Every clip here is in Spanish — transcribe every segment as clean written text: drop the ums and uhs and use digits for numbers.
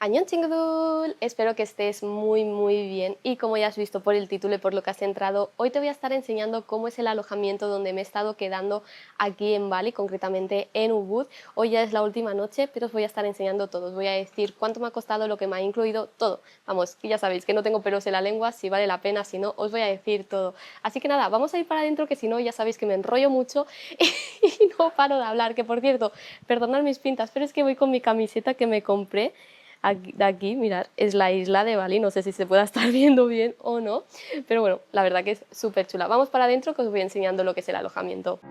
Annyeonghaseyo, espero que estés muy bien y como ya has visto por el título y por lo que has entrado, hoy te voy a estar enseñando cómo es el alojamiento donde me he estado quedando aquí en Bali, concretamente en Ubud. Hoy ya es la última noche, pero os voy a estar enseñando todo, os voy a decir cuánto me ha costado, lo que me ha incluido, todo. Vamos, que ya sabéis que no tengo pelos en la lengua, si vale la pena, si no, os voy a decir todo. Así que nada, vamos a ir para adentro, que si no ya sabéis que me enrollo mucho y no paro de hablar, que por cierto, perdonad mis pintas, pero es que voy con mi camiseta que me compré. De aquí, mirad, es la isla de Bali, no sé si se pueda estar viendo bien o no, pero bueno, la verdad que es súper chula. Vamos para adentro que os voy enseñando lo que es el alojamiento.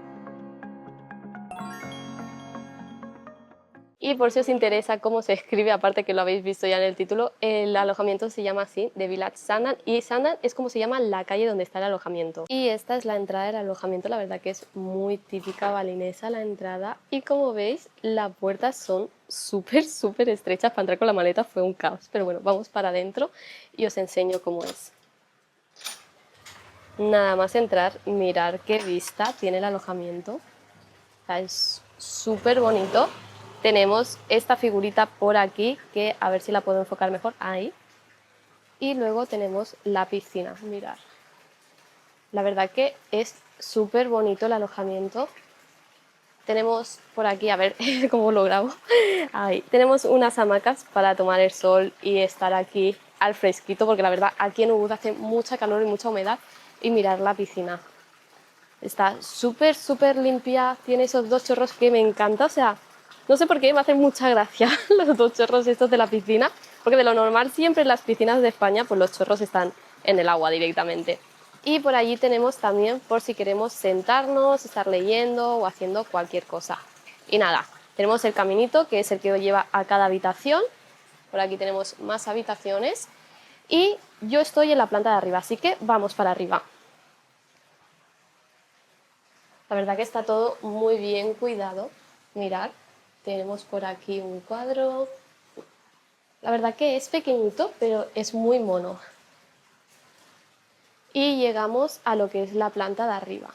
Y por si os interesa cómo se escribe, aparte que lo habéis visto ya en el título, el alojamiento se llama así, The Village Sandan, y Sandan es como se llama la calle donde está el alojamiento. Y esta es la entrada del alojamiento, la verdad que es muy típica balinesa la entrada, y como veis, las puertas son súper estrechas, para entrar con la maleta fue un caos, pero bueno, vamos para adentro y os enseño cómo es. Nada más entrar, mirar qué vista tiene el alojamiento, o sea, es súper bonito. Tenemos esta figurita por aquí, que a ver si la puedo enfocar mejor, ahí. Y luego tenemos la piscina, mirad. La verdad que es súper bonito el alojamiento. Tenemos por aquí, a ver cómo lo grabo, ahí. Tenemos unas hamacas para tomar el sol y estar aquí al fresquito, porque la verdad aquí en Ubud hace mucha calor y mucha humedad. Y mirad la piscina. Está súper limpia, tiene esos dos chorros que me encanta, o sea, no sé por qué me hacen mucha gracia los dos chorros estos de la piscina, porque de lo normal siempre en las piscinas de España pues los chorros están en el agua directamente. Y por allí tenemos también por si queremos sentarnos, estar leyendo o haciendo cualquier cosa. Y nada, tenemos el caminito que es el que lleva a cada habitación, por aquí tenemos más habitaciones y yo estoy en la planta de arriba, así que vamos para arriba. La verdad que está todo muy bien cuidado. Mirad, tenemos por aquí un cuadro. La verdad que es pequeñito, pero es muy mono. Y llegamos a lo que es la planta de arriba,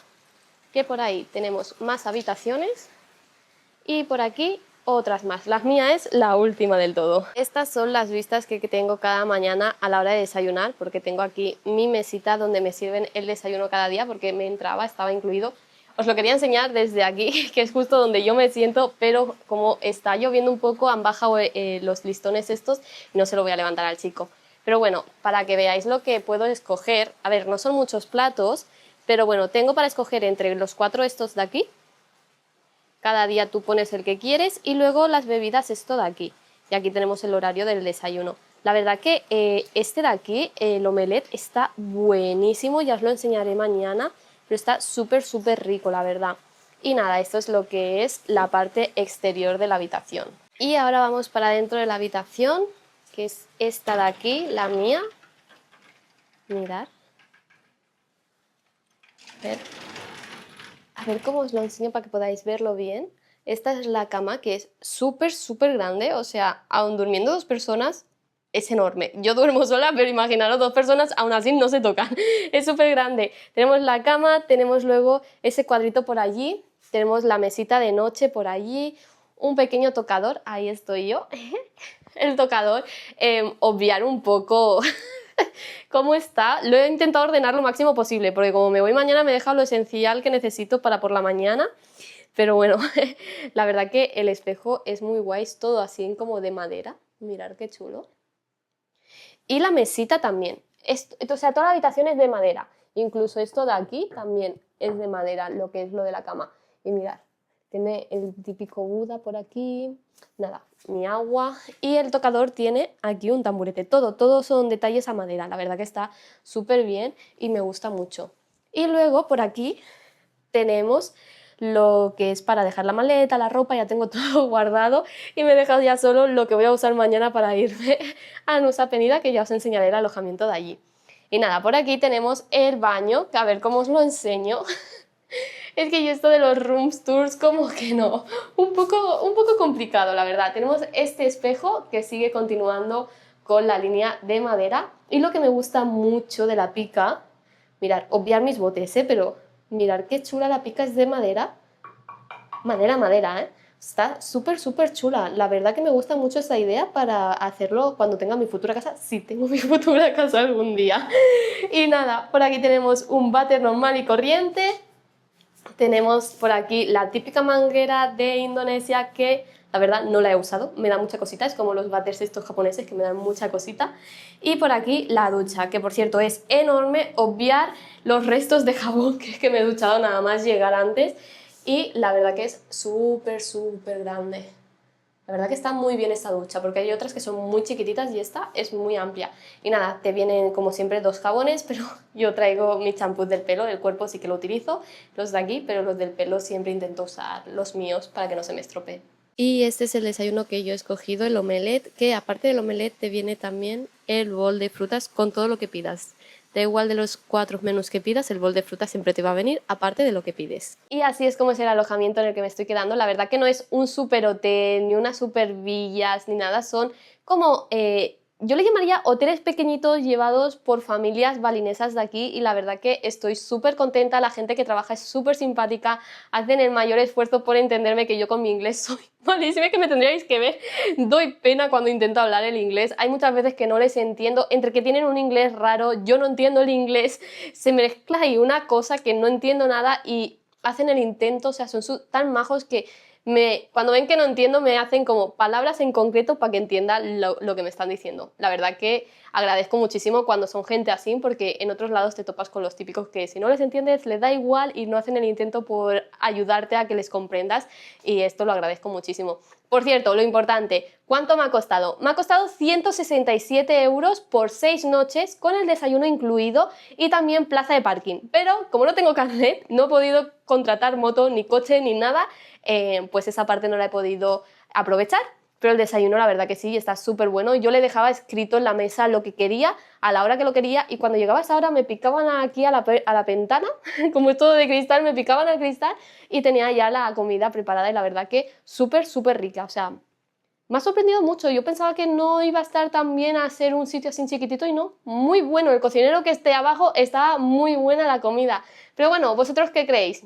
que por ahí tenemos más habitaciones y por aquí otras más. La mía es la última del todo. Estas son las vistas que tengo cada mañana a la hora de desayunar, porque tengo aquí mi mesita donde me sirven el desayuno cada día, porque me entraba, estaba incluido. Os lo quería enseñar desde aquí, que es justo donde yo me siento, pero como está lloviendo un poco, han bajado los listones estos y no se lo voy a levantar al chico. Pero bueno, para que veáis lo que puedo escoger, a ver, no son muchos platos, pero bueno, tengo para escoger entre los 4 estos de aquí. Cada día tú pones el que quieres y luego las bebidas esto de aquí. Y aquí tenemos el horario del desayuno. La verdad que este de aquí, el omelette, está buenísimo, ya os lo enseñaré mañana, pero está súper rico, la verdad. Y nada, esto es lo que es la parte exterior de la habitación. Y ahora vamos para dentro de la habitación, que es esta de aquí, la mía. Mirad. A ver cómo os lo enseño para que podáis verlo bien. Esta es la cama, que es súper grande, o sea, aun durmiendo 2 personas, es enorme. Yo duermo sola, pero imaginaros 2 personas, aún así no se tocan. Es súper grande. Tenemos la cama, tenemos luego ese cuadrito por allí, tenemos la mesita de noche por allí, un pequeño tocador, ahí estoy yo, el tocador, obviar un poco cómo está. Lo he intentado ordenar lo máximo posible, porque como me voy mañana me he dejado lo esencial que necesito para por la mañana. Pero bueno, la verdad que el espejo es muy guay, es todo así como de madera. Mirad qué chulo. Y la mesita también. O sea, toda la habitación es de madera. Incluso esto de aquí también es de madera, lo que es lo de la cama. Y mirad, tiene el típico Buda por aquí. Nada, mi agua. Y el tocador tiene aquí un tamburete. Todo son detalles a madera. La verdad que está súper bien y me gusta mucho. Y luego por aquí tenemos lo que es para dejar la maleta, la ropa, ya tengo todo guardado y me he dejado ya solo lo que voy a usar mañana para irme a Nusa Penida, que ya os enseñaré el alojamiento de allí. Y nada, por aquí tenemos el baño, que a ver cómo os lo enseño. Es que yo esto de los rooms tours como que no, un poco complicado la verdad. Tenemos este espejo que sigue continuando con la línea de madera y lo que me gusta mucho de la pica, mirad, obviar mis botes, pero mirad qué chula la pica, es de madera, madera, ¿eh? O Está súper, súper chula. La verdad que me gusta mucho esa idea para hacerlo cuando tenga mi futura casa, si tengo mi futura casa algún día. Y nada, por aquí tenemos un váter normal y corriente. Tenemos por aquí la típica manguera de Indonesia que la verdad no la he usado, me da mucha cosita, es como los váteres estos japoneses que me dan mucha cosita. Y por aquí la ducha, que por cierto es enorme, obviar los restos de jabón que es que me he duchado nada más llegar antes. Y la verdad que es súper, súper grande. La verdad que está muy bien esta ducha, porque hay otras que son muy chiquititas y esta es muy amplia. Y nada, te vienen como siempre 2 jabones, pero yo traigo mi champú del pelo, del cuerpo sí que lo utilizo, los de aquí, pero los del pelo siempre intento usar los míos para que no se me estropeen. Y este es el desayuno que yo he escogido, el omelette, que aparte del omelette te viene también el bol de frutas con todo lo que pidas. Da igual de los 4 menús que pidas, el bol de frutas siempre te va a venir, aparte de lo que pides. Y así es como es el alojamiento en el que me estoy quedando. La verdad que no es un super hotel, ni unas super villas, ni nada. Son como, yo le llamaría hoteles pequeñitos llevados por familias balinesas de aquí, y la verdad que estoy súper contenta. La gente que trabaja es súper simpática, hacen el mayor esfuerzo por entenderme, que yo con mi inglés soy malísima, que me tendríais que ver. Doy pena cuando intento hablar el inglés. Hay muchas veces que no les entiendo, entre que tienen un inglés raro, yo no entiendo el inglés, se mezcla ahí una cosa que no entiendo nada y hacen el intento, o sea, son tan majos que cuando ven que no entiendo me hacen como palabras en concreto para que entienda lo que me están diciendo. La verdad que agradezco muchísimo cuando son gente así, porque en otros lados te topas con los típicos que si no les entiendes les da igual y no hacen el intento por ayudarte a que les comprendas, y esto lo agradezco muchísimo. Por cierto, lo importante, ¿cuánto me ha costado? Me ha costado 167 euros por 6 noches con el desayuno incluido y también plaza de parking. Pero como no tengo carnet, no he podido contratar moto, ni coche, ni nada, pues esa parte no la he podido aprovechar. Pero el desayuno la verdad que sí, está súper bueno. Yo le dejaba escrito en la mesa lo que quería, a la hora que lo quería, y cuando llegaba a esa hora me picaban aquí a la ventana, como es todo de cristal, me picaban al cristal y tenía ya la comida preparada, y la verdad que súper, súper rica. O sea, me ha sorprendido mucho. Yo pensaba que no iba a estar tan bien a ser un sitio así chiquitito, y no, muy bueno. El cocinero que esté abajo, estaba muy buena la comida. Pero bueno, ¿vosotros qué creéis?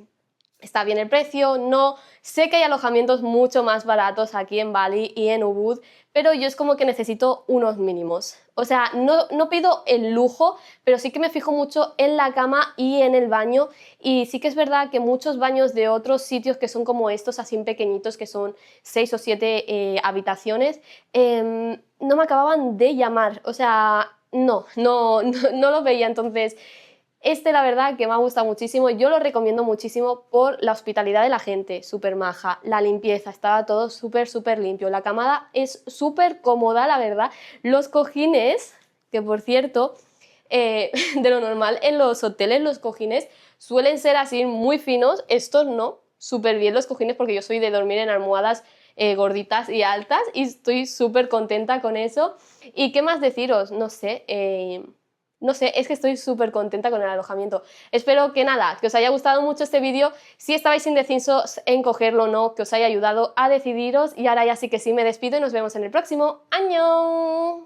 ¿Está bien el precio? No. Sé que hay alojamientos mucho más baratos aquí en Bali y en Ubud, pero yo es como que necesito unos mínimos. O sea, no pido el lujo, pero sí que me fijo mucho en la cama y en el baño. Y sí que es verdad que muchos baños de otros sitios que son como estos, así pequeñitos, que son 6 o 7 habitaciones, no me acababan de llamar. O sea, no lo veía. Entonces, la verdad que me ha gustado muchísimo, yo lo recomiendo muchísimo por la hospitalidad de la gente, súper maja, la limpieza, estaba todo súper, súper limpio, la camada es súper cómoda, la verdad, los cojines, que por cierto, de lo normal en los hoteles los cojines suelen ser así muy finos, estos no, súper bien los cojines, porque yo soy de dormir en almohadas gorditas y altas y estoy súper contenta con eso. ¿Y qué más deciros? No sé, es que estoy súper contenta con el alojamiento. Espero que nada, que os haya gustado mucho este vídeo. Si estabais indecisos en cogerlo o no, que os haya ayudado a decidiros. Y ahora ya sí que sí me despido y nos vemos en el próximo. ¡Añón!